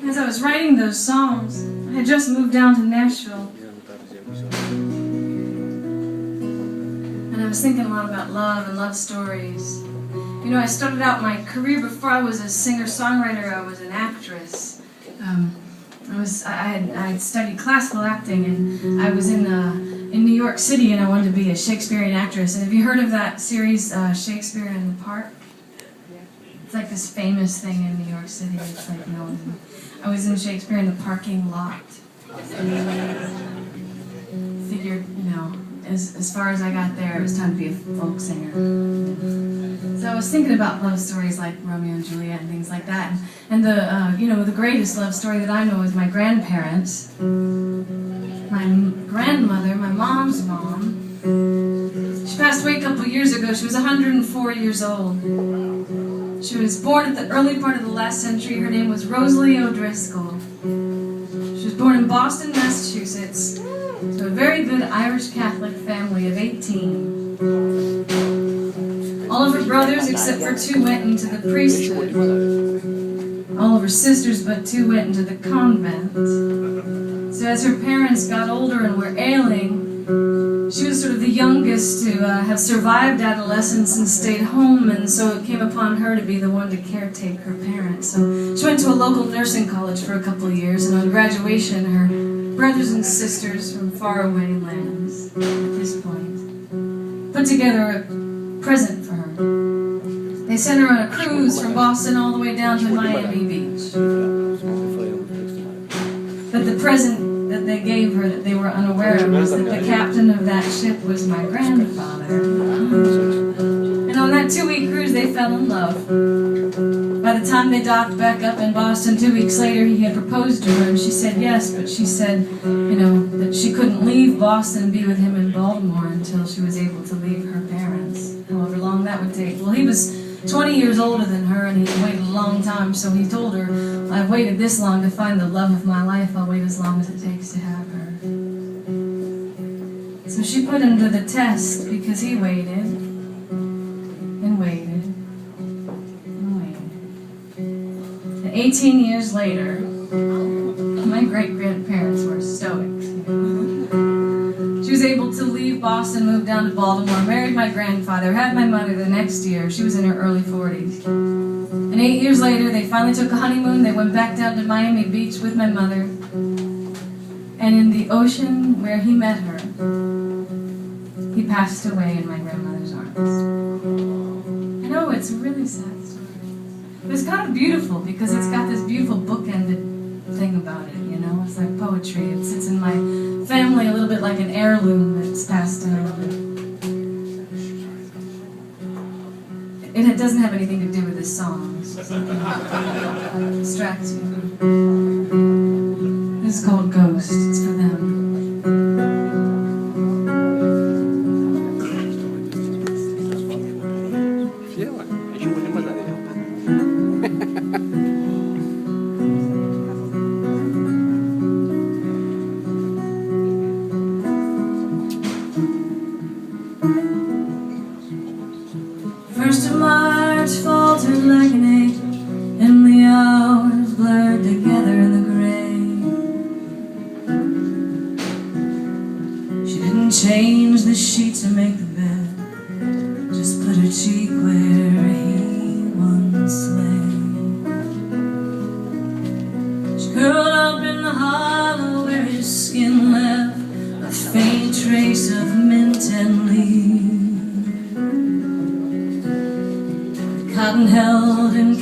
As I was writing those songs, I had just moved down to Nashville. And I was thinking a lot about love and love stories. You know, I started out my career before I was a singer-songwriter. I was an actress. I had studied classical acting, and I was in New York City, and I wanted to be a Shakespearean actress. And have you heard of that series, Shakespeare in the Park? It's like this famous thing in New York City. It's like, you know, I was in Shakespeare in the parking lot. Figured, you know, as far as I got there, it was time to be a folk singer. So I was thinking about love stories like Romeo and Juliet and things like that. And you know, the greatest love story that I know is my grandparents. My grandmother, my mom's mom, she passed away a couple years ago. She was 104 years old. She was born at the early part of the last century. Her name was Rosalie O'Driscoll. She was born in Boston, Massachusetts, to a very good Irish Catholic family of 18. All of her brothers, except for 2, went into the priesthood. All of her sisters, but 2, went into the convent. So as her parents got older and were ailing, she was sort of the youngest to have survived adolescence and stayed home, and so it came upon her to be the one to caretake her parents. So she went to a local nursing college for a couple of years, and on graduation, her brothers and sisters from faraway lands, at this point, put together a present for her. They sent her on a cruise from Boston all the way down to Miami Beach. But the present that they gave her that they were unaware of was that the captain of that ship was my grandfather. And on that 2-week cruise, they fell in love. By the time they docked back up in Boston 2 weeks later, he had proposed to her, and she said yes, but she said, you know, that she couldn't leave Boston and be with him in Baltimore until she was able to leave her parents, however long that would take. Well, he was 20 years older than her, and he waited a long time, so he told her, I've waited this long to find the love of my life, I'll wait as long as it takes to have her. So she put him to the test because he waited, and waited, and waited. And 18 years later, my great-grandparents were Stoics. She was able to leave Boston, move down to Baltimore, married my grandfather, had my mother the next year. She was in her early 40s. And 8 years later, they finally took a honeymoon. They went back down to Miami Beach with my mother. And in the ocean where he met her, he passed away in my grandmother's arms. I know, it's a really sad story. But it's kind of beautiful because it's got this beautiful bookended thing about it, you know? It's like poetry. It sits in my family a little bit like an heirloom that's passed down. It doesn't have anything to do with this song, so distract you. This is called Ghost. It's for them. First of March faltered like an ache, and the hours blurred together in the gray. She didn't change the sheets or make the bed, just put her cheek where he once lay. She curled up in the hollow where his skin left a faint trace of mint and leaves. Cotton held and